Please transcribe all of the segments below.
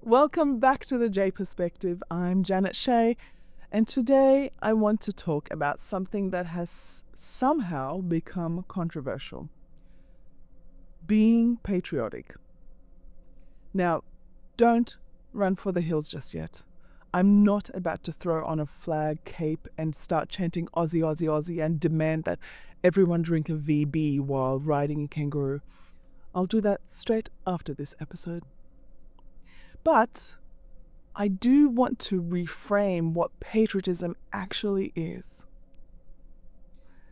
Welcome back to the J Perspective. I'm Janet Shea, and today I want to talk about something that has somehow become controversial: being patriotic. Now, don't run for the hills just yet. I'm not about to throw on a flag cape and start chanting Aussie, Aussie, Aussie and demand that everyone drink a VB while riding a kangaroo. I'll do that straight after this episode. But I do want to reframe what patriotism actually is.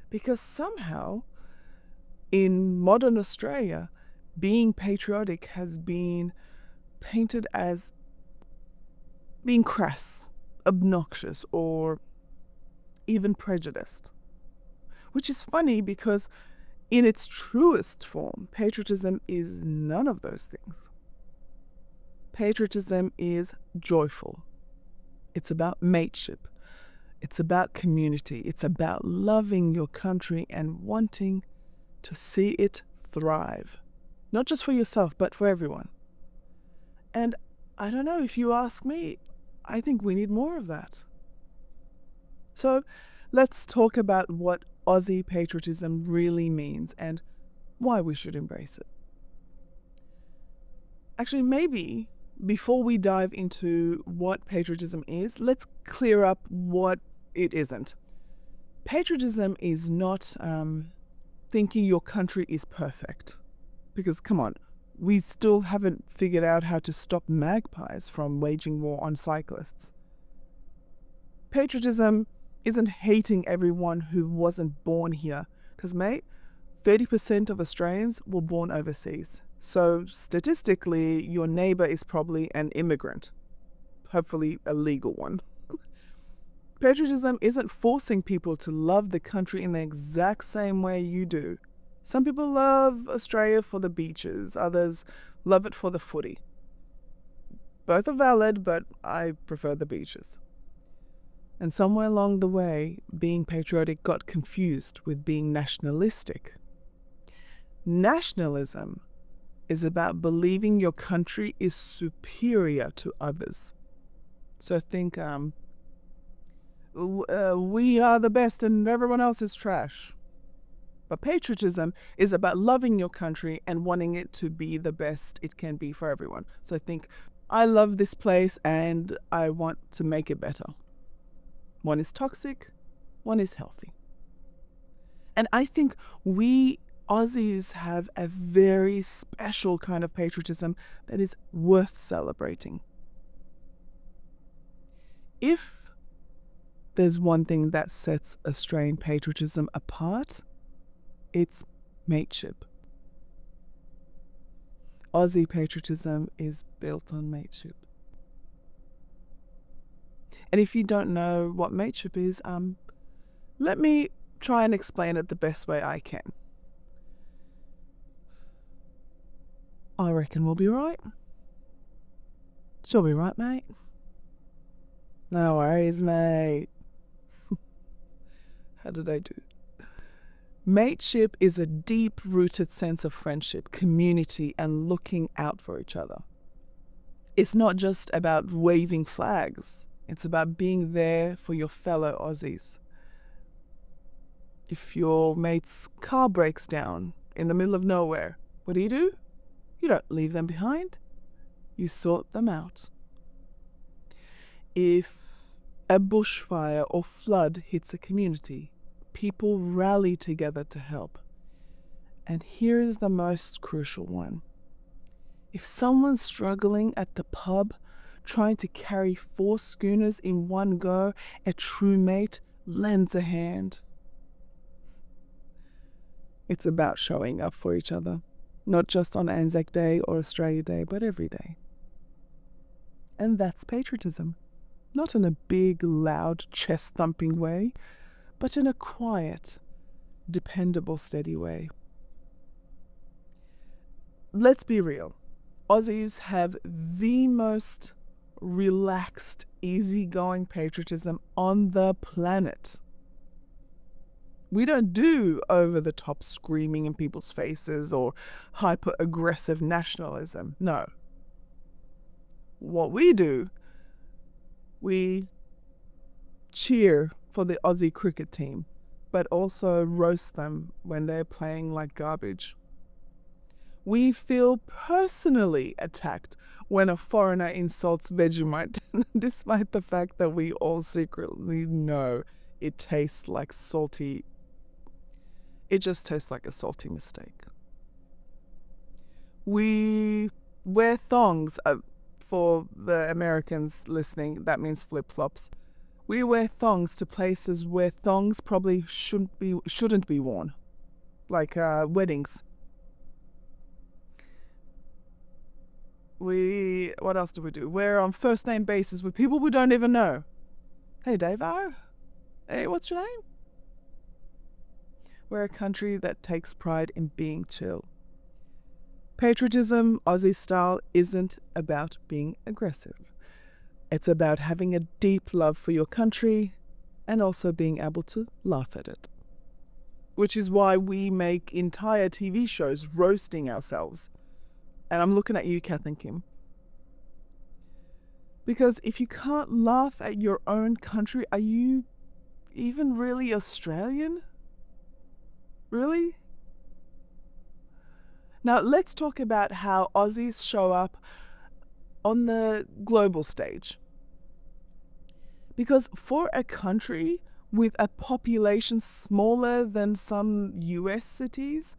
Because somehow, in modern Australia, being patriotic has been painted as being crass, obnoxious, or even prejudiced. Which is funny because in its truest form, patriotism is none of those things. Patriotism is joyful. It's about mateship. It's about community. It's about loving your country and wanting to see it thrive. Not just for yourself, but for everyone. And I don't know, if you ask me, I think we need more of that. So let's talk about what Aussie patriotism really means and why we should embrace it. Actually, maybe before we dive into what patriotism is, let's clear up what it isn't. Patriotism is not thinking your country is perfect. Because, come on, we still haven't figured out how to stop magpies from waging war on cyclists. Patriotism isn't hating everyone who wasn't born here. Because, mate, 30% of Australians were born overseas. So statistically, your neighbor is probably an immigrant, hopefully a legal one. Patriotism isn't forcing people to love the country in the exact same way you do. Some people love Australia for the beaches, others love it for the footy. Both are valid, but I prefer the beaches. And somewhere along the way, being patriotic got confused with being nationalistic. Nationalism is about believing your country is superior to others. So think, we are the best and everyone else is trash. But patriotism is about loving your country and wanting it to be the best it can be for everyone. So think, I love this place and I want to make it better. One is toxic, one is healthy. And I think we Aussies have a very special kind of patriotism that is worth celebrating. If there's one thing that sets Australian patriotism apart, it's mateship. Aussie patriotism is built on mateship. And if you don't know what mateship is, let me try and explain it the best way I can. I reckon we'll be right. She'll be right, mate. No worries, mate. How did I do? Mateship is a deep-rooted sense of friendship, community, and looking out for each other. It's not just about waving flags. It's about being there for your fellow Aussies. If your mate's car breaks down in the middle of nowhere, what do? You don't leave them behind. You sort them out. If a bushfire or flood hits a community, people rally together to help. And here's the most crucial one. If someone's struggling at the pub, trying to carry 4 schooners in one go, a true mate lends a hand. It's about showing up for each other. Not just on Anzac Day or Australia Day, but every day. And that's patriotism. Not in a big, loud, chest-thumping way, but in a quiet, dependable, steady way. Let's be real. Aussies have the most relaxed, easygoing patriotism on the planet. We don't do over-the-top screaming in people's faces or hyper-aggressive nationalism. No. what we do, we cheer for the Aussie cricket team, but also roast them when they're playing like garbage. We feel personally attacked when a foreigner insults Vegemite, despite the fact that we all secretly know it tastes like salty. It just tastes like a salty mistake. We wear thongs. For the Americans listening, that means flip-flops. We wear thongs to places where thongs probably shouldn't be worn, like weddings. What else do we do? We're on first name basis with people we don't even know. Hey, Davo. Hey, what's your name? We're a country that takes pride in being chill. Patriotism, Aussie style, isn't about being aggressive. It's about having a deep love for your country and also being able to laugh at it. Which is why we make entire TV shows roasting ourselves. And I'm looking at you, Kath and Kim. Because if you can't laugh at your own country, are you even really Australian? Really? Now, let's talk about how Aussies show up on the global stage. Because for a country with a population smaller than some US cities,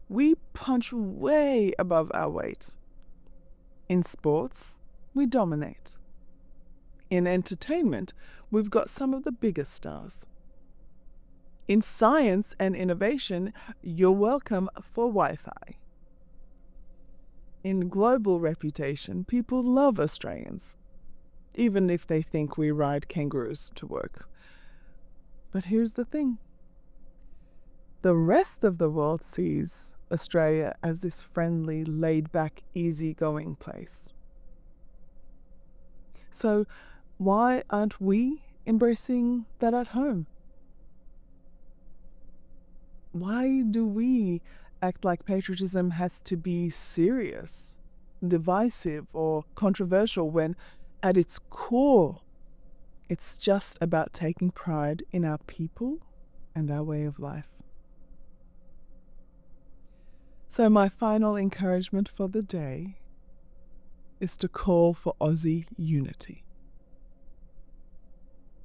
we punch way above our weight. In sports, we dominate. In entertainment, we've got some of the biggest stars. In science and innovation, you're welcome for Wi-Fi. In global reputation, people love Australians, even if they think we ride kangaroos to work. But here's the thing. The rest of the world sees Australia as this friendly, laid-back, easygoing place. So why aren't we embracing that at home? Why do we act like patriotism has to be serious, divisive, or controversial when at its core, it's just about taking pride in our people and our way of life? So my final encouragement for the day is to call for Aussie unity.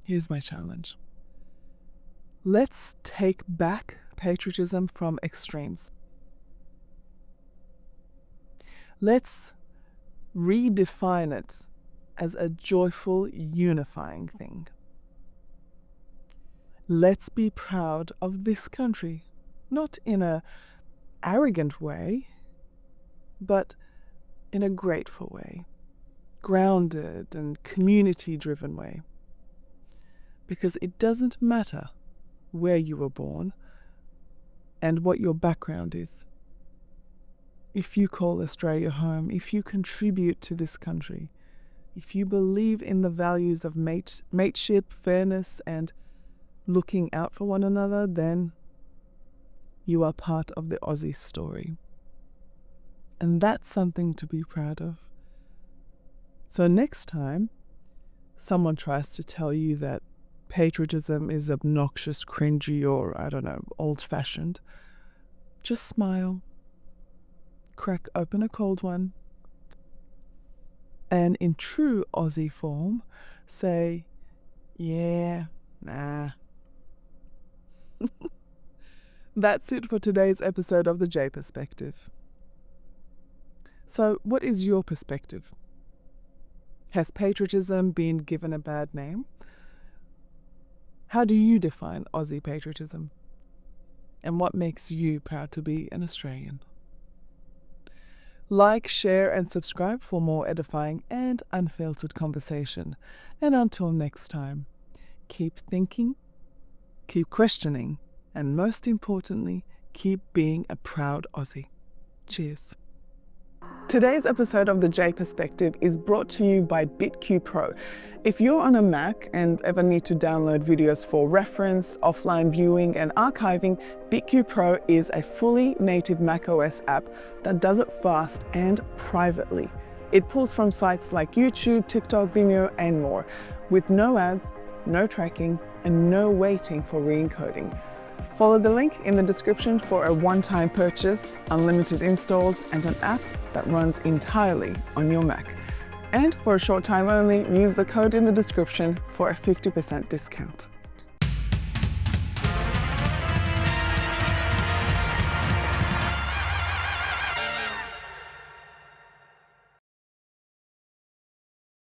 Here's my challenge. Let's take back patriotism from extremes. Let's redefine it as a joyful, unifying thing. Let's be proud of this country, not in an arrogant way, but in a grateful way, grounded and community-driven way. Because it doesn't matter where you were born and what your background is. If you call Australia home, if you contribute to this country, if you believe in the values of mateship, fairness, and looking out for one another, then you are part of the Aussie story. And that's something to be proud of. So next time someone tries to tell you that patriotism is obnoxious, cringy, or, I don't know, old-fashioned, just smile, crack open a cold one, and in true Aussie form, say, yeah, nah. That's it for today's episode of The J Perspective. So, what is your perspective? Has patriotism been given a bad name? How do you define Aussie patriotism? And what makes you proud to be an Australian? Like, share, and subscribe for more edifying and unfiltered conversation. And until next time, keep thinking, keep questioning, and most importantly, keep being a proud Aussie. Cheers. Today's episode of The J Perspective is brought to you by BitQ Pro. If you're on a Mac and ever need to download videos for reference, offline viewing, and archiving, BitQ Pro is a fully native macOS app that does it fast and privately. It pulls from sites like YouTube, TikTok, Vimeo, and more, with no ads, no tracking, and no waiting for re-encoding. Follow the link in the description for a one-time purchase, unlimited installs, and an app that runs entirely on your Mac. And for a short time only, use the code in the description for a 50% discount.